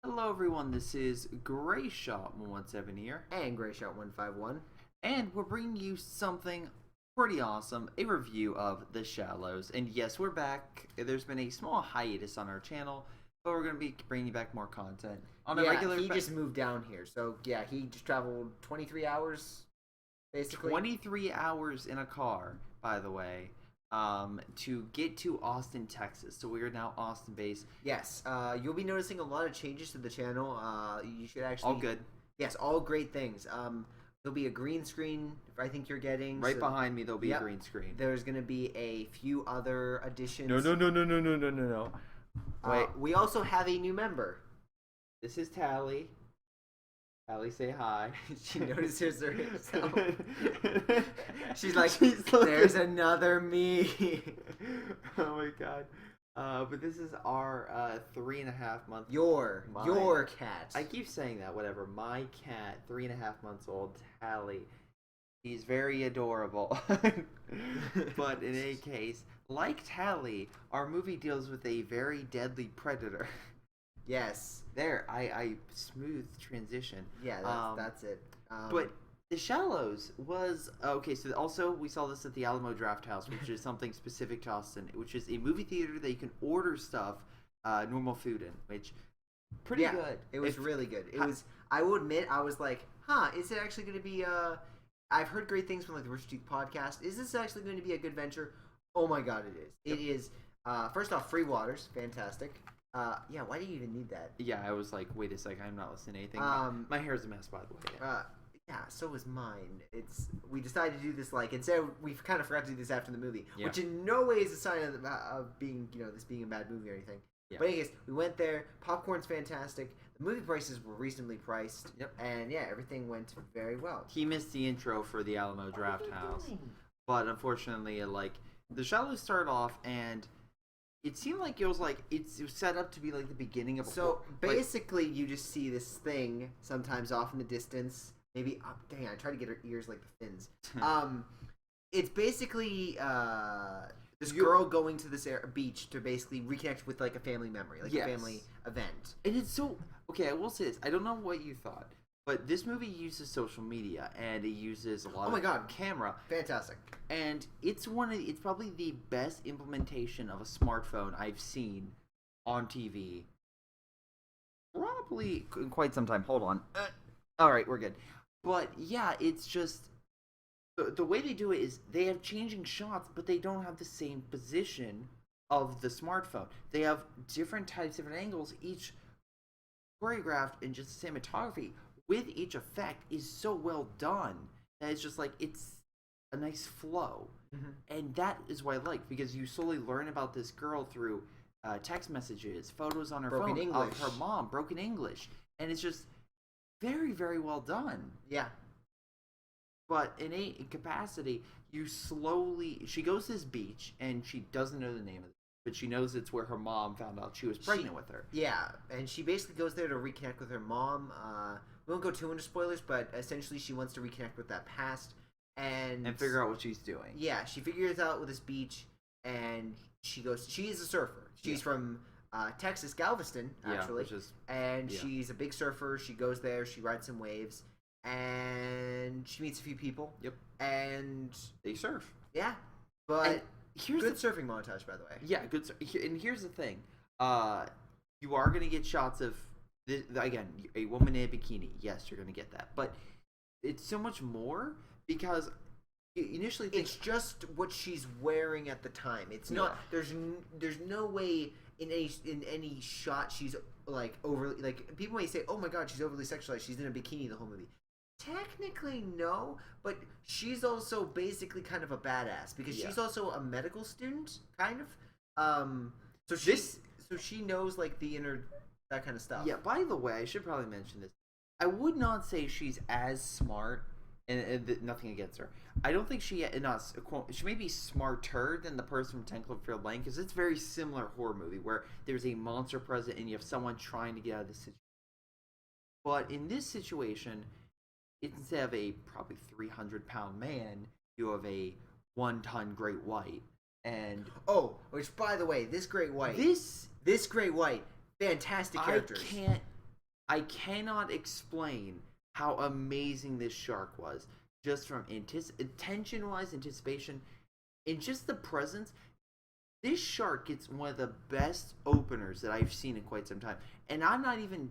Hello everyone, this is Greyshot 117 here, And Greyshot 151. and we're bringing you something pretty awesome, a review of The Shallows. And yes, we're back. There's been a small hiatus on our channel, but we're going to be bringing you back more content on a regular he just moved down here. So, yeah, he just traveled 23 hours, basically. 23 hours in a car, by the way, to get to Austin, Texas. So we are now Austin based. Yes, you'll be noticing a lot of changes to the channel. You should actually... All good. Yes, all great things. There'll be a green screen, I think you're getting. Right behind me, there'll be a green screen. There's going to be a few other additions. No. Wait. We also have a new member. This is Tally. Tally, say hi. She notices herself. She's like, there's another me. Oh my god. But this is our 3.5 month. Your cat. I keep saying that. Whatever. My cat, 3.5 months old, Tally. He's very adorable. But in any case, like Tally, our movie deals with a very deadly predator. Yes. There, I smooth transition. Yeah, that's it. But The Shallows was okay. So also we saw this at the Alamo Draft House, which is something specific to Austin, which is a movie theater that you can order stuff, normal food in, which pretty good. It was really good. It was. I will admit, I was like, is it actually going to be? I've heard great things from like the Rich Teeth podcast. Is this actually going to be a good venture? Oh my god, it is. It is. First off, free waters, fantastic. Yeah, why do you even need that? Yeah, I was like, wait a second, I'm not listening to anything. My hair's a mess, by the way. Yeah, so is mine. We decided to do this like instead we kind of forgot to do this after the movie, which in no way is a sign of being this being a bad movie or anything. Yeah. But anyways, we went there. Popcorn's fantastic. The movie prices were reasonably priced. Yep. And yeah, everything went very well. He missed the intro for the Alamo Draft House, but unfortunately, like The Shallows started off and. It seemed like it was set up to be like the beginning of a basically you just see this thing sometimes off in the distance. Maybe dang, I try to get her ears like the fins. It's basically this girl going to this beach to basically reconnect with like a family memory, like a family event. And it's so okay. I will say this. I don't know what you thought, but this movie uses social media and it uses a lot of camera. Fantastic. And it's probably the best implementation of a smartphone I've seen on TV. Probably in quite some time. Hold on. All right, we're good. But yeah, it's just the way they do it is they have changing shots, but they don't have the same position of the smartphone. They have different types, different angles, each choreographed, and just cinematography with each effect is so well done that it's just like it's a nice flow. And that is what I like, because you slowly learn about this girl through text messages, photos on her phone of her mom, broken English, and it's just very, very well done. Yeah. But in a capacity, she goes to this beach and she doesn't know the name of it, but she knows it's where her mom found out she was pregnant with her. Yeah, and she basically goes there to reconnect with her mom. We won't go too into spoilers, but essentially she wants to reconnect with that past and figure out what she's doing. Yeah, she figures out with this beach, and she is a surfer. She's from Texas, Galveston, actually. She's a big surfer. She goes there, she rides some waves, and she meets a few people. Yep. And they surf. Yeah. But here's good surfing montage, by the way. Yeah, good. And here's the thing. You are going to get shots of, again, a woman in a bikini. Yes, you're going to get that. But it's so much more, because you initially think it's just what she's wearing at the time. It's not. There's no way in any shot she's like overly, like people may say, oh my god, she's overly sexualized. She's in a bikini the whole movie. Technically, no, but she's also basically kind of a badass because she's also a medical student, kind of. So she knows like the inner that kind of stuff. Yeah. By the way, I should probably mention this. I would not say she's as smart, and nothing against her. I don't think she may be smarter than the person from 10 Cloverfield Lane, because it's a very similar horror movie where there's a monster present and you have someone trying to get out of this situation. But in this situation, instead of a probably 300-pound man, you have a 1-ton great white. And which by the way, this great white, fantastic characters. I cannot explain how amazing this shark was. Just from attention-wise, anticipation, and just the presence. This shark gets one of the best openers that I've seen in quite some time. And I'm not even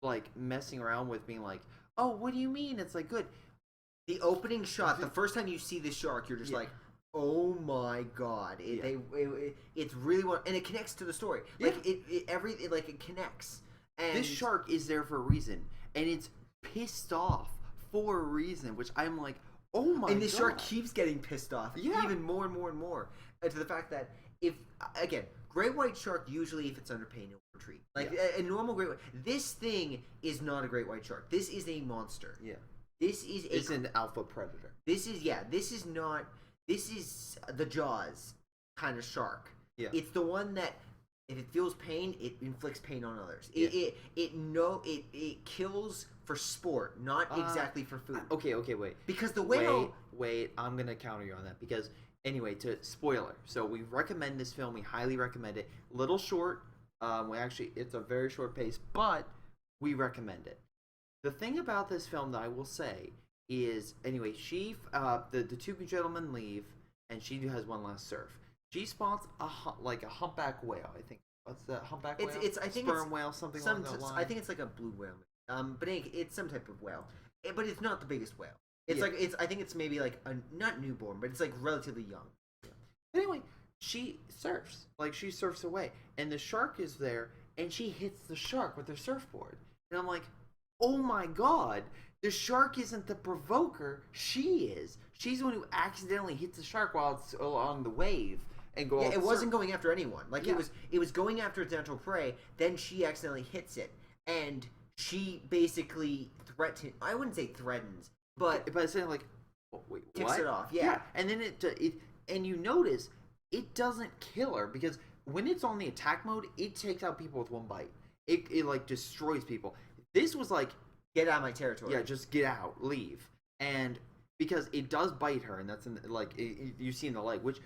like messing around with being like, oh, what do you mean? It's like good. The opening shot, the first time you see this shark, you're just like, oh my god! It's really and it connects to the story. Like it connects. And this shark is there for a reason, and it's pissed off for a reason, which I'm like, oh my god. And this shark keeps getting pissed off, yeah, even more and more and more, to the fact that if again, great white shark usually if it's under pain it will retreat. Like a normal great white. This thing is not a great white shark. This is a monster. Yeah. It's an alpha predator. This is not. This is the Jaws kind of shark. Yeah. It's the one that if it feels pain, it inflicts pain on others. It kills for sport, not exactly for food. Okay, wait. Because the whale. Wait, I'm gonna counter you on that because anyway, spoiler. So we recommend this film. We highly recommend it. Little short. It's a very short pace, but we recommend it. The thing about this film that I will say is, anyway, the two gentlemen leave, and she has one last surf. She spots a humpback whale. I think what's the humpback whale? I think sperm whale, something along that line. I think it's like a blue whale. But it's some type of whale. But it's not the biggest whale. It's I think it's maybe like not newborn, but it's like relatively young. Anyway, she surfs. Like she surfs away, and the shark is there, and she hits the shark with her surfboard, and I'm like, oh my god, the shark isn't the provoker, she is. She's the one who accidentally hits the shark while it's on the wave and go. Yeah, it wasn't going after anyone. Like it was going after its natural prey. Then she accidentally hits it, and she basically threatens. I wouldn't say threatens, but it's saying like, oh, wait, kicks what? it off. Yeah, and then it and you notice it doesn't kill her because when it's on the attack mode, it takes out people with one bite. It like destroys people. This was like, get out of my territory. Yeah, just get out, leave. And because it does bite her, and that's you see in the leg, which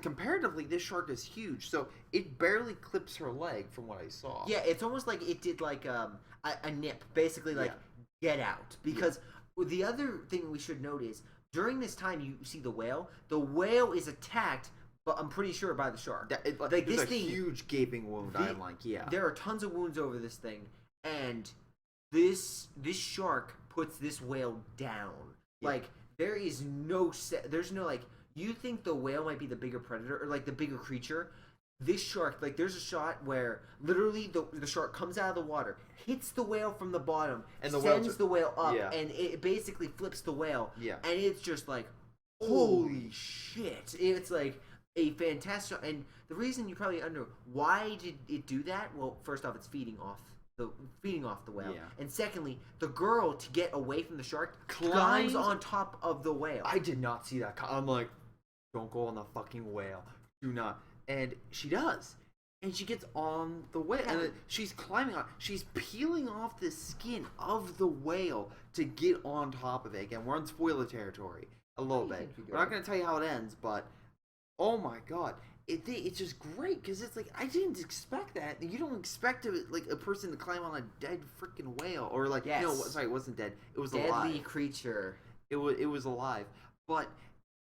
comparatively this shark is huge, so it barely clips her leg from what I saw. Yeah, it's almost like it did like a nip, basically like get out. Because the other thing we should note is during this time you see the whale. The whale is attacked, but I'm pretty sure by the shark. Like this thing, huge gaping wound. I'm like, yeah. There are tons of wounds over this thing, and this shark puts this whale down. Yeah. Like there's no like, you think the whale might be the bigger predator or like the bigger creature. This shark, like there's a shot where literally the shark comes out of the water, hits the whale from the bottom, and sends the whale up, and it basically flips the whale. Yeah. And it's just like, holy shit. It's like a fantastic, and the reason you probably under why did it do that? Well, first off, it's feeding off the whale, and secondly, the girl, to get away from the shark, climbs on top of the whale. I did not see that. I'm like, don't go on the fucking whale. Do not. And she does, and she gets on the whale, and she's climbing on. She's peeling off the skin of the whale to get on top of it. Again, we're on spoiler territory a little bit. We're not going to tell you how it ends, but oh my god, it's just great because it's like I didn't expect that. You don't expect a person to climb on a dead freaking whale or like no, sorry, it wasn't dead. It was deadly alive. Deadly creature. It was alive, but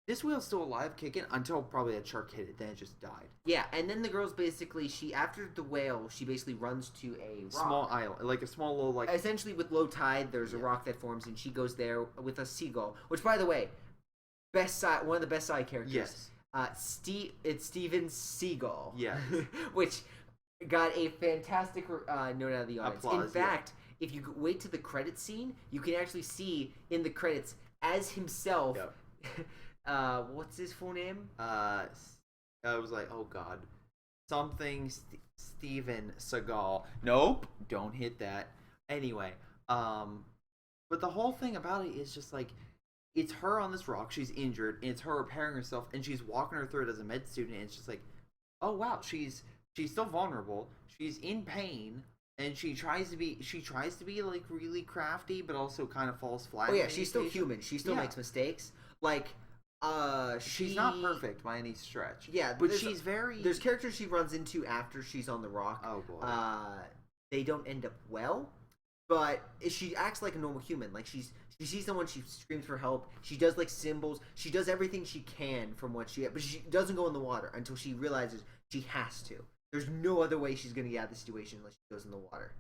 this whale's still alive, kicking until probably that shark hit it. Then it just died. Yeah, and then the girl's basically after the whale, she basically runs to a rock. Small island, like a small little like. Essentially, with low tide, there's a rock that forms, and she goes there with a seagull. Which, by the way, one of the best side characters. Yes. It's Steven Seagal. Yes. Which got a fantastic note out of the audience. Applause, in fact, if you wait to the credit scene, you can actually see in the credits as himself. Yep. What's his full name? I was like, oh god, something Steven Seagal. Nope, don't hit that. Anyway, but the whole thing about it is just like, it's her on this rock. She's injured, and it's her repairing herself, and she's walking her through it as a med student. And it's just like, oh wow, she's still vulnerable. She's in pain, and she tries to be like really crafty, but also kind of falls flat. Oh yeah, she's still human. She still makes mistakes. Like. She's not perfect by any stretch. Yeah, but she's very. There's characters she runs into after she's on the rock. Oh boy. They don't end up well. but she acts like a normal human. Like she sees someone, she screams for help. She does like symbols. She does everything she can from what but she doesn't go in the water until she realizes she has to. There's no other way she's gonna get out of the situation unless she goes in the water.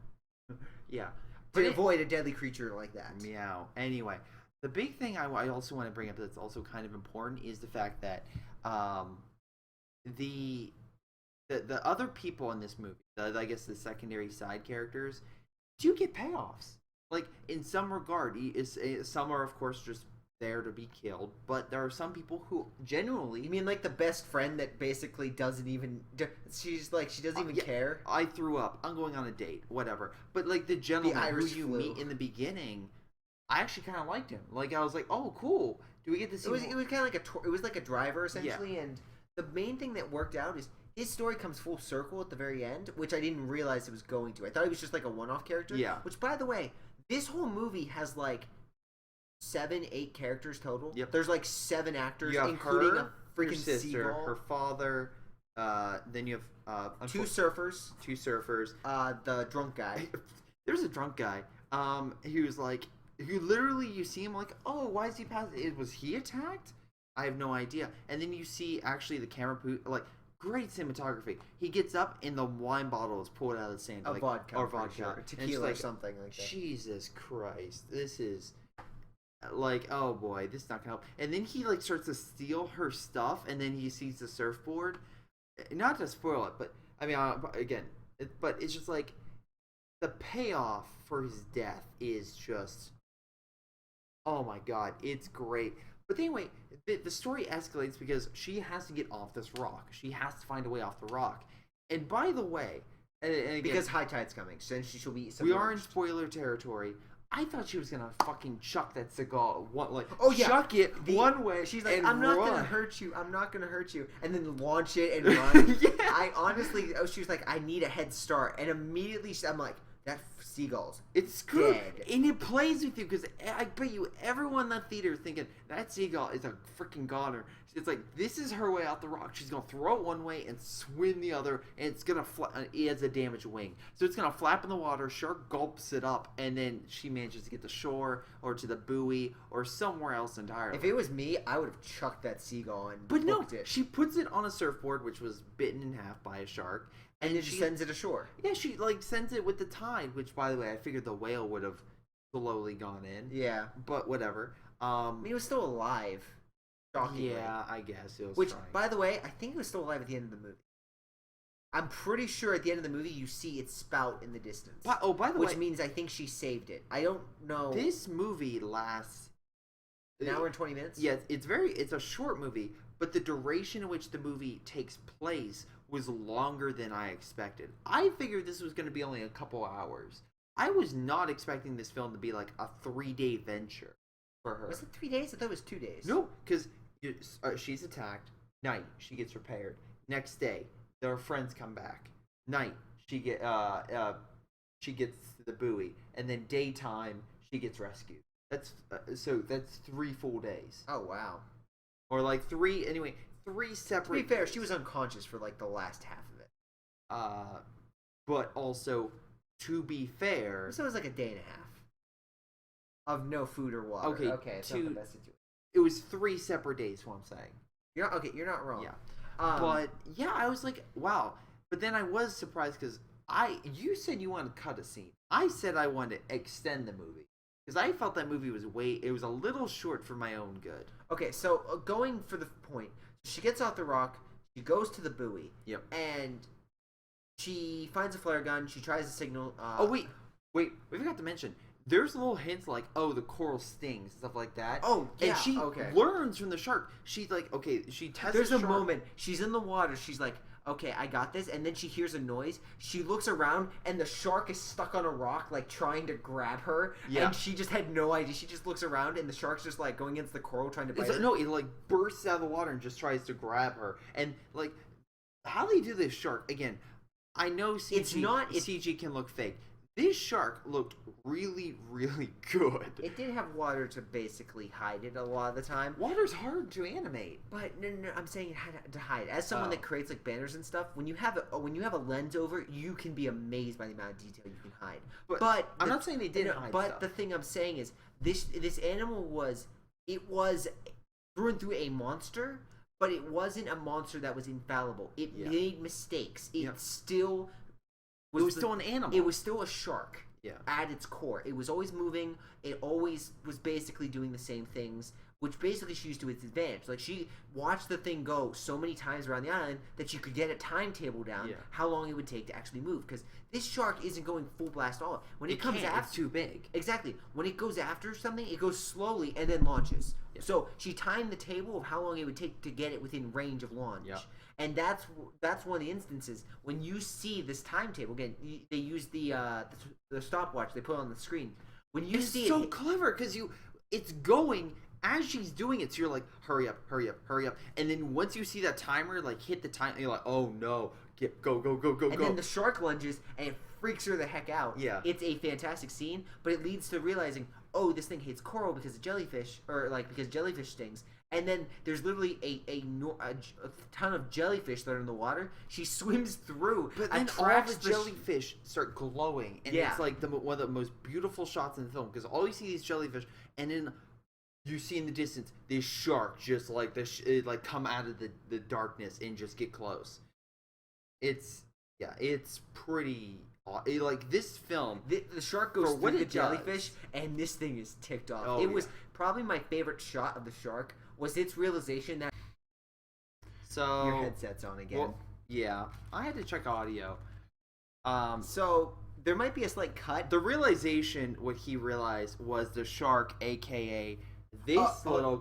Yeah. To avoid a deadly creature like that. Meow. Anyway, the big thing I also want to bring up that's also kind of important is the fact that the other people in this movie, I guess the secondary side characters, do get payoffs. Like, in some regard, some are, of course, just there to be killed, but there are some people who genuinely... You mean like the best friend that basically doesn't even... She's like, she doesn't even care? I threw up. I'm going on a date. Whatever. But, like, the gentleman who you meet in the beginning, I actually kind of liked him. Like, I was like, oh, cool. Do we get to see... It was kind of like a driver, essentially, and the main thing that worked out is his story comes full circle at the very end, which I didn't realize it was going to. I thought he was just like a one-off character. Yeah. Which, by the way, this whole movie has like 7-8 characters total. Yep. There's like 7 actors, her, including a freaking her sister, seagull. her father. Then you have 2 surfers. 2 surfers. The drunk guy. There's a drunk guy. He was like, you see him like, oh, why is he passing? Was he attacked? I have no idea. And then you see actually the camera like. Great cinematography. He gets up and the wine bottle is pulled out of the sand. Vodka. Or vodka. Sure. Tequila or something like that. Jesus Christ. This is like, oh boy, this is not gonna help. And then he like starts to steal her stuff and then he sees the surfboard. Not to spoil it, but I mean, again, but it's just like the payoff for his death is just, oh my god, it's great. But anyway, the story escalates because she has to get off this rock. She has to find a way off the rock. And by the way, and again, because high tide's coming, so she'll be submerged. We are in spoiler territory. I thought she was gonna fucking chuck that cigar, chuck it one way. She's like, I'm not gonna hurt you. I'm not gonna hurt you, and then launch it and run. Yeah. I honestly, she was like, I need a head start, and immediately I'm like, that seagull's it's good, dead. And it plays with you because I bet you everyone in that theater is thinking that seagull is a freaking goner. It's like, this is her way out the rock. She's gonna throw it one way and swim the other, and it's gonna it has a damaged wing, so it's gonna flap in the water. Shark gulps it up, and then she manages to get to shore or to the buoy or somewhere else entirely. If it was me, I would have chucked that seagull and but no, it. She puts it on a surfboard which was bitten in half by a shark. And then she sends it ashore. Yeah, she like sends it with the tide, which, by the way, I figured the whale would have slowly gone in. Yeah, but whatever. I mean, it was still alive. Shockingly. Yeah, I guess it was. Which, by the way, I think it was still alive at the end of the movie. I'm pretty sure at the end of the movie you see its spout in the distance. By the way, which means I think she saved it. I don't know. This movie lasts an hour and 20 minutes. Yeah, it's a short movie, but the duration in which the movie takes place was longer than I expected. I figured this was going to be only a couple hours. I was not expecting this film to be like a 3-day venture for her. Was it 3 days? I thought it was 2 days. No, because she's attacked. Night, she gets repaired. Next day, their friends come back. Night, she gets to the buoy, and then daytime she gets rescued. That's 3 full days. Oh wow. Or like 3 separate. To be fair, she was unconscious for like the last half of it. But also, to be fair, so it was like a day and a half of no food or water. Okay, it's not the best situation. It was 3 separate days. What I'm saying. You're not wrong. Yeah. But yeah, I was like, wow. But then I was surprised because you said you wanted to cut a scene. I said I wanted to extend the movie because I felt that movie was it was a little short for my own good. Okay, so going for the point, she gets off the rock, she goes to the buoy. Yep. And she finds a flare gun. She tries to signal. Wait, we forgot to mention. There's little hints like, oh, the coral stings, stuff like that. Oh, yeah. And she learns from the shark. She's like, okay, she tests There's the a shark. moment. She's in the water. She's like, okay, I got this. And then she hears a noise. She looks around, and the shark is stuck on a rock, like, trying to grab her. Yeah. And she just had no idea. She just looks around, and the shark's just, like, going against the coral, trying to bite her. No, it, like, bursts out of the water and just tries to grab her. And, like, how they do this shark, again, I know CG can look fake. This shark looked really, really good. It did have water to basically hide it a lot of the time. Water's hard to animate. But no, I'm saying it had to hide. As someone that creates like banners and stuff, when you have a lens over, you can be amazed by the amount of detail you can hide. But I'm not saying they didn't hide But stuff. the thing I'm saying is this animal was through and through a monster, but it wasn't a monster that was infallible. It made mistakes. It still was still an animal. It was still a shark. Yeah. At its core, it was always moving. It always was basically doing the same things, which basically she used to its advantage. Like she watched the thing go so many times around the island that she could get a timetable down how long it would take to actually move. Because this shark isn't going full blast all. When it comes after, it's too big. Exactly. When it goes after something, it goes slowly and then launches. Yeah. So she timed the table of how long it would take to get it within range of launch. Yeah. And that's one of the instances when you see this timetable. Again, they use the stopwatch they put on the screen. When you see so clever because it's going as she's doing it, so you're like, hurry up, hurry up, hurry up. And then once you see that timer like hit the time, you're like, oh no, go. And then the shark lunges and it freaks her the heck out. Yeah. It's a fantastic scene, but it leads to realizing, oh, this thing hates coral because of jellyfish, or like because jellyfish stings. And then there's literally a ton of jellyfish that are in the water. She swims through. But then all the jellyfish start glowing. And it's like one of the most beautiful shots in the film. Because all you see is jellyfish. And then you see in the distance this shark just like come out of the darkness and just get close. It's pretty... like this film, the shark goes through the jellyfish, and this thing is ticked off. Oh, it was probably my favorite shot of the shark was its realization that your headset's on again. Well, yeah, I had to check audio. So there might be a slight cut. The realization, what he realized was the shark, aka this little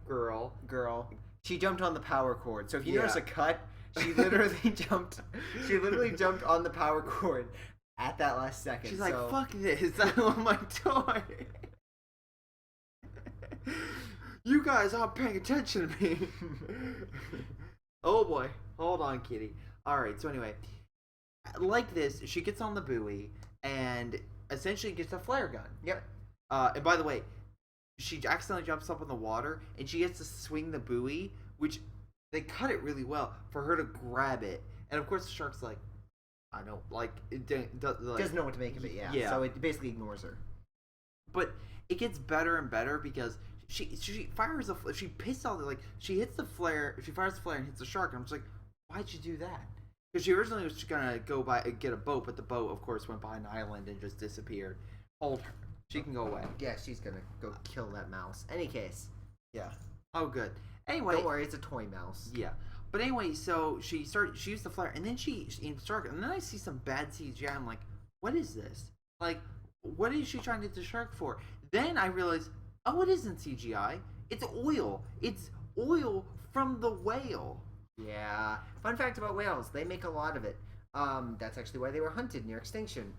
girl. She jumped on the power cord. So if you notice a cut. She literally jumped on the power cord at that last second. She's like, fuck this. I want my toy. You guys aren't paying attention to me. Oh boy. Hold on, kitty. Alright, so anyway. Like this, she gets on the buoy and essentially gets a flare gun. Yep. And by the way, she accidentally jumps up in the water and she gets to swing the buoy, which... They cut it really well for her to grab it, and of course the shark's like, I know, like it doesn't know what to make of it. Yeah. So it basically ignores her. But it gets better and better because she fires she pissed off, like she hits the flare, she fires the flare and hits the shark, and I'm just like, why'd you do that? Because she originally was just gonna go by get a boat, but the boat of course went by an island and just disappeared. Hold her, she can go away. Yeah, she's gonna go kill that mouse. Any case. Yeah. Oh, good. Anyway, don't worry, it's a toy mouse. Yeah, but anyway, so she used the flare, and then she aimed shark, and then I see some bad CGI. I'm like, what is this? Like, what is she trying to hit the shark for? Then I realized, oh, it isn't CGI. It's oil. It's oil from the whale. Yeah. Fun fact about whales: they make a lot of it. That's actually why they were hunted near extinction.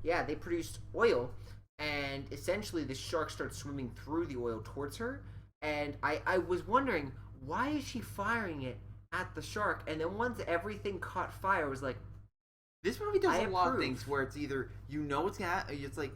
Yeah, they produced oil, and essentially the shark starts swimming through the oil towards her. And I was wondering, why is she firing it at the shark? And then once everything caught fire, I was like, this movie does a lot of things where it's either what's gonna happen, it's like,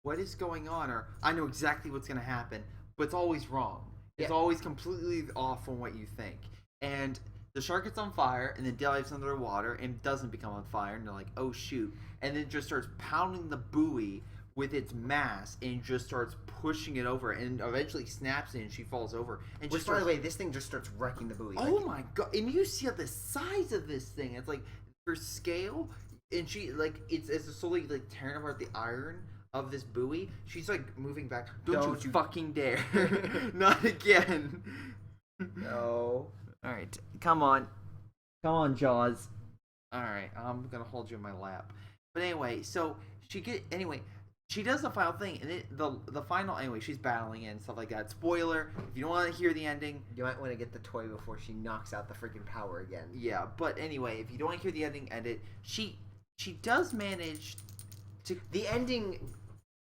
what is going on, or I know exactly what's gonna happen, but it's always wrong. It's always completely off from what you think. And the shark gets on fire, and then dives under the water, and doesn't become on fire, and they're like, oh shoot, and then it just starts pounding the buoy with its mass and just starts pushing it over and eventually snaps it and she falls over. And which, by the way, this thing just starts wrecking the buoy. Oh my god. And you see the size of this thing. It's like, for scale, and she, like, it's slowly, like, tearing apart the iron of this buoy. She's, like, moving back. Don't you fucking dare. Not again. No. Alright, come on. Come on, Jaws. Alright, I'm gonna hold you in my lap. But anyway, so she does the final thing, and the final, anyway, she's battling it and stuff like that. Spoiler, if you don't want to hear the ending... You might want to get the toy before she knocks out the freaking power again. Yeah, but anyway, if you don't want to hear the ending, edit. She does manage to... The ending,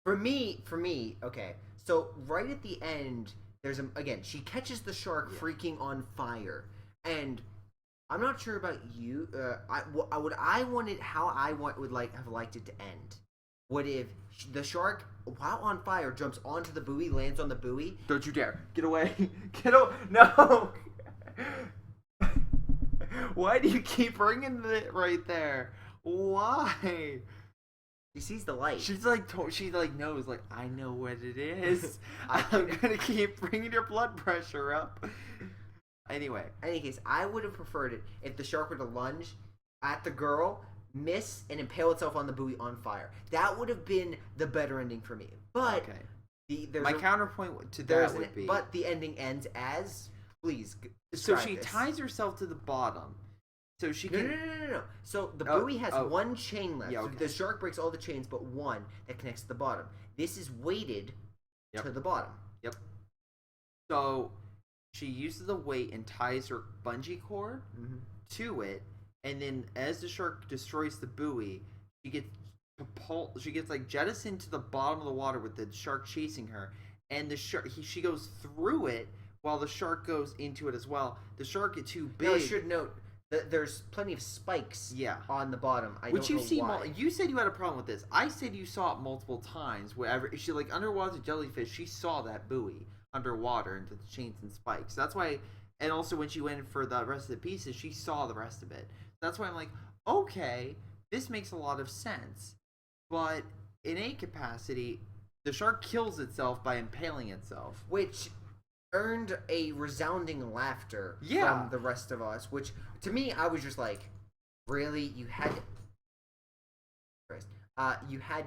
for me, okay, so right at the end, again, she catches the shark freaking on fire, and I'm not sure about you. What I wanted, how I want would like have liked it to end. What if the shark, while on fire, jumps onto the buoy, lands on the buoy? Don't you dare get away! Get away! No! Why do you keep bringing it right there? Why? She sees the light. She knows, like, I know what it is. I'm gonna keep bringing your blood pressure up. Anyway. In any case, I would have preferred it if the shark were to lunge at the girl, miss, and impale itself on the buoy on fire. That would have been the better ending for me. But my counterpoint to that would be... But the ending ends as... Please, so she ties herself to the bottom. So she can... No. So the buoy has one chain left. Yeah, So the shark breaks all the chains but one that connects to the bottom. This is weighted to the bottom. Yep. So she uses the weight and ties her bungee cord to it, and then as the shark destroys the buoy, she gets like jettisoned to the bottom of the water with the shark chasing her, and the shark she goes through it while the shark goes into it as well. The shark gets too big. Now, I should note that there's plenty of spikes on the bottom. Which you see, you said you had a problem with this. I said you saw it multiple times. Wherever she like underwater jellyfish, she saw that buoy underwater into the chains and spikes. That's why, and also when she went for the rest of the pieces, she saw the rest of it. That's why I'm like, okay, this makes a lot of sense. But in a capacity, the shark kills itself by impaling itself, which earned a resounding laughter from the rest of us. Which to me, I was just like, really, you had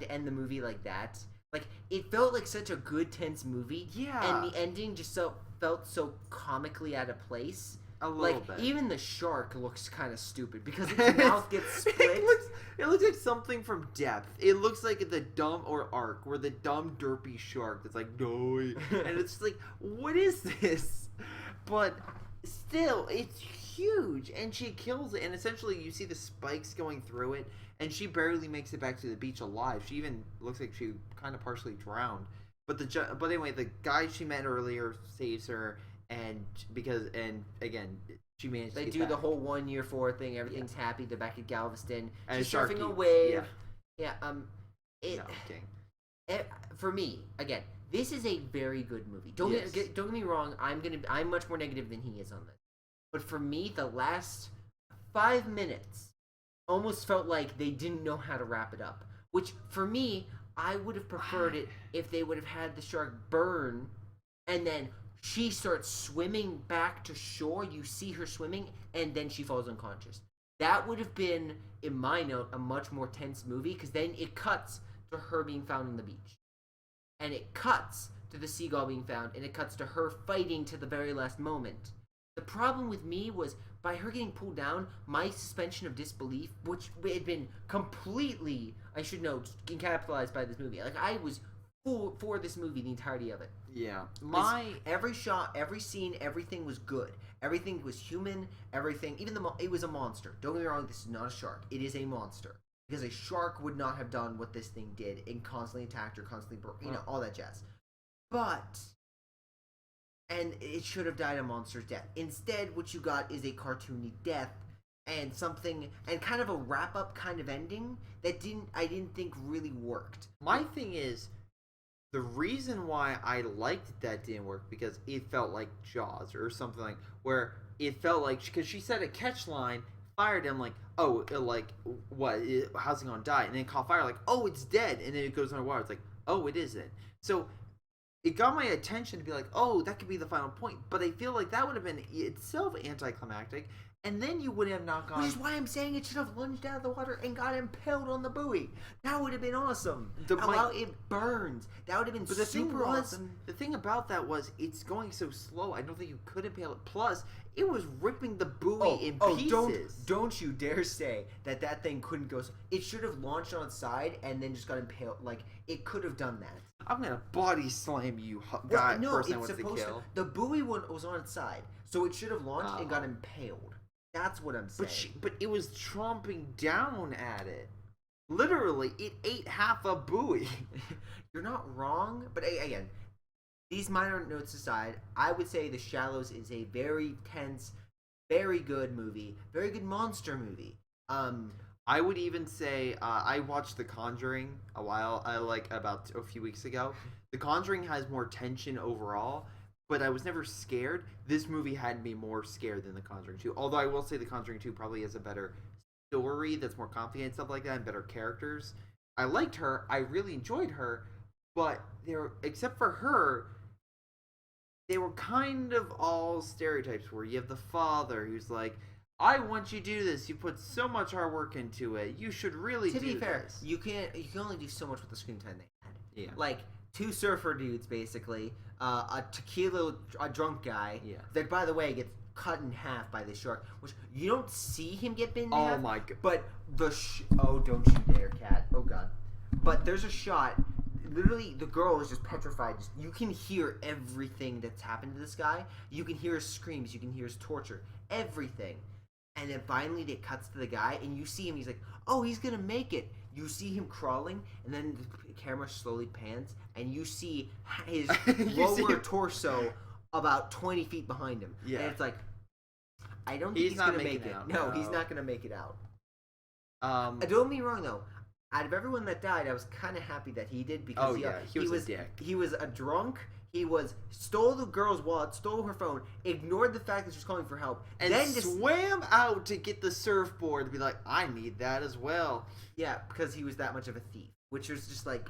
to end the movie like that. Like, it felt like such a good, tense movie. Yeah. And the ending just felt so comically out of place. A little bit. Even the shark looks kind of stupid because its mouth gets split. It looks like something from Depth. It looks like the dumb, or Ark, where the dumb, derpy shark that's like, no. And it's just like, what is this? But still, it's huge. And she kills it. And essentially, you see the spikes going through it. And she barely makes it back to the beach alive. She even looks like she kind of partially drowned. But anyway, the guy she met earlier saves her, and again, she managed to get do back. The whole 1 year forward thing. Everything's happy. They're back at Galveston. And she's surfing a wave. Yeah. For me, again, this is a very good movie. Don't get me wrong. I'm much more negative than he is on this. But for me, the last 5 minutes almost felt like they didn't know how to wrap it up. Which, for me, I would have preferred it if they would have had the shark burn, and then she starts swimming back to shore. You see her swimming, and then she falls unconscious. That would have been, in my note, a much more tense movie, because then it cuts to her being found on the beach. And it cuts to the seagull being found, and it cuts to her fighting to the very last moment. The problem with me was, by her getting pulled down, my suspension of disbelief, which had been completely, I should note, capitalized by this movie. Like, I was for this movie, the entirety of it. Yeah. Every shot, every scene, everything was good. Everything was human. Everything, even it was a monster. Don't get me wrong, this is not a shark. It is a monster. Because a shark would not have done what this thing did and constantly attacked her, constantly broke, all that jazz. And it should have died a monster's death. Instead, what you got is a cartoony death and something, and kind of a wrap-up kind of ending that I didn't think really worked. My thing is, the reason why I liked that didn't work, because it felt like Jaws or something like, where it felt like, because she said a catch line, fired him like, oh, like, what, how's it gonna die? And then caught fire like, oh, it's dead. And then it goes underwater. It's like, oh, it isn't. So it got my attention to be like, oh, that could be the final point. But I feel like that would have been itself anticlimactic. And then you would have not gone... Which is why I'm saying it should have lunged out of the water and got impaled on the buoy. That would have been awesome. How it burns. That would have been super awesome. The thing about that was, it's going so slow, I don't think you could impale it. Plus, it was ripping the buoy in pieces. Don't you dare say that thing couldn't go... It should have launched on its side and then just got impaled. Like, it could have done that. I'm gonna body slam you, guy. No, person it's supposed to. The buoy one was on its side, so it should have launched and got impaled. That's what I'm saying. But it was tromping down at it. Literally, it ate half a buoy. You're not wrong, but again, these minor notes aside, I would say The Shallows is a very tense, Very good movie. Very good monster movie. I would even say I watched The Conjuring about a few weeks ago. The Conjuring has more tension overall, but I was never scared. This movie had me more scared than The Conjuring 2. Although I will say The Conjuring 2 probably has a better story that's more complicated and stuff like that, and better characters. I liked her. I really enjoyed her, but except for her, they were kind of all stereotypes. Where you have the father who's like, "I want you to do this. You put so much hard work into it. You should really do this." To be fair, you can only do so much with the screen time they had. Yeah. Like two surfer dudes, basically, a drunk guy. Yeah. That, by the way, gets cut in half by this shark, which you don't see him get bitten in half. Oh my god! But oh, don't you dare, cat! Oh god! But there's a shot. Literally, the girl is just petrified. You can hear everything that's happened to this guy. You can hear his screams. You can hear his torture. Everything. And then finally it cuts to the guy, and you see him. He's like, "Oh, he's gonna make it." You see him crawling, and then the camera slowly pans, and you see his lower torso about 20 feet behind him. Yeah. And it's like, I don't think he's gonna make it. No, he's not gonna make it out. Don't get me wrong though. Out of everyone that died, I was kind of happy that he did because he was a dick. He was a drunk. He stole the girl's wallet, stole her phone, ignored the fact that she was calling for help, and then swam out to get the surfboard to be like, "I need that as well." Yeah, because he was that much of a thief, which was just like,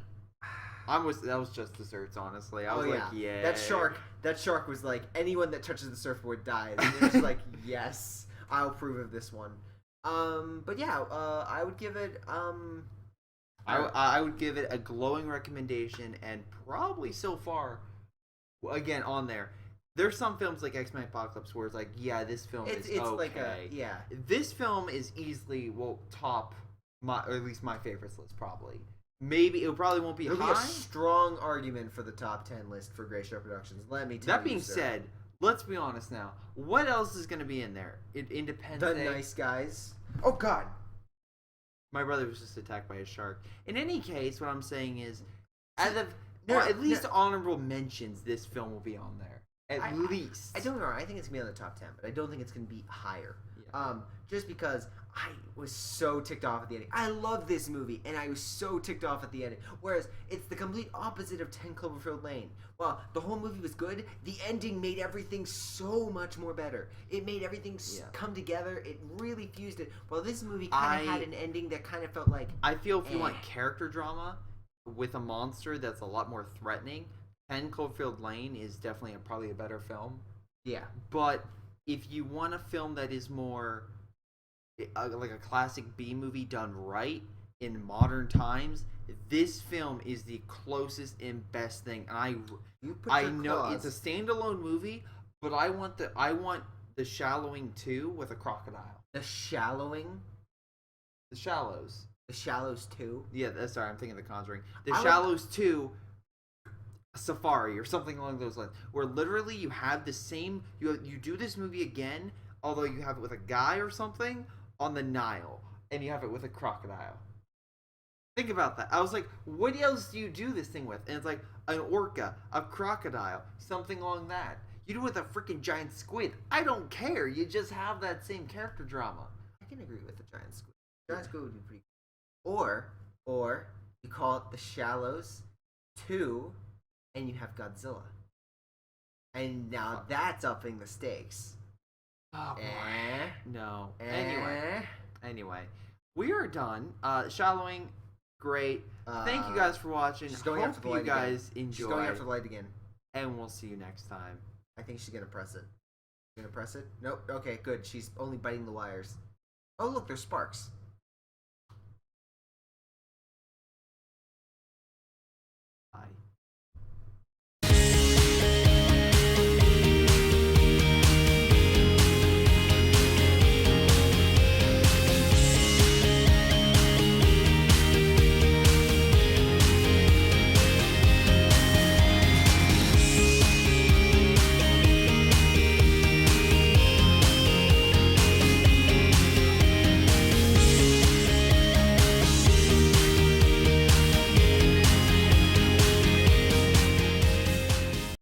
that was just desserts, honestly. I was like, yeah. That shark was like, anyone that touches the surfboard dies. And it was like, yes, I'll approve of this one. But yeah, I would give it. I would give it a glowing recommendation, and probably so far, again, on there. There's some films like X-Men Apocalypse where it's like, yeah, this film is okay. Like This film is easily top or at least my favorites list probably. Maybe it probably won't be high. There'll be a strong argument for the top 10 list for Greyshot Productions. Let me tell you. That being said, let's be honest now. What else is going to be in there? Independence Day. The Nice Guys. Oh God. My brother was just attacked by a shark. In any case, what I'm saying is, at least honorable mentions, this film will be on there. At least. I don't know. I think it's going to be on the top 10, but I don't think it's going to be higher. Yeah. Just because I was so ticked off at the ending. I love this movie, and I was so ticked off at the ending. Whereas, it's the complete opposite of 10 Cloverfield Lane. While the whole movie was good, the ending made everything so much more better. It made everything come together. It really fused it. While this movie kind of had an ending that kind of felt like... I feel if you want character drama with a monster that's a lot more threatening, 10 Cloverfield Lane is definitely probably a better film. Yeah. But if you want a film that is more... like a classic B movie done right in modern times, this film is the closest and best thing. And I know it's a standalone movie, but I want the Shallowing 2 with a crocodile. The Shallowing? The Shallows. The Shallows 2? Yeah, sorry, I'm thinking The Conjuring. The Shallows 2 Safari or something along those lines, where literally you have the same you do this movie again, although you have it with a guy or something on the Nile, and you have it with a crocodile. Think about that. I was like, what else do you do this thing with? And it's like an orca, a crocodile, something along that. You do it with a freaking giant squid. I don't care. You just have that same character drama. I can agree with the giant squid. Giant squid would be pretty cool. Or you call it The Shallows 2, and you have Godzilla. And now that's upping the stakes. Oh, boy. No. Anyway, we are done. Shallowing, great. Thank you guys for watching. She's going after the light again. Enjoy. She's going after the light again. And we'll see you next time. I think she's going to press it. Gonna press it? Nope. Okay, good. She's only biting the wires. Oh, look, there's sparks.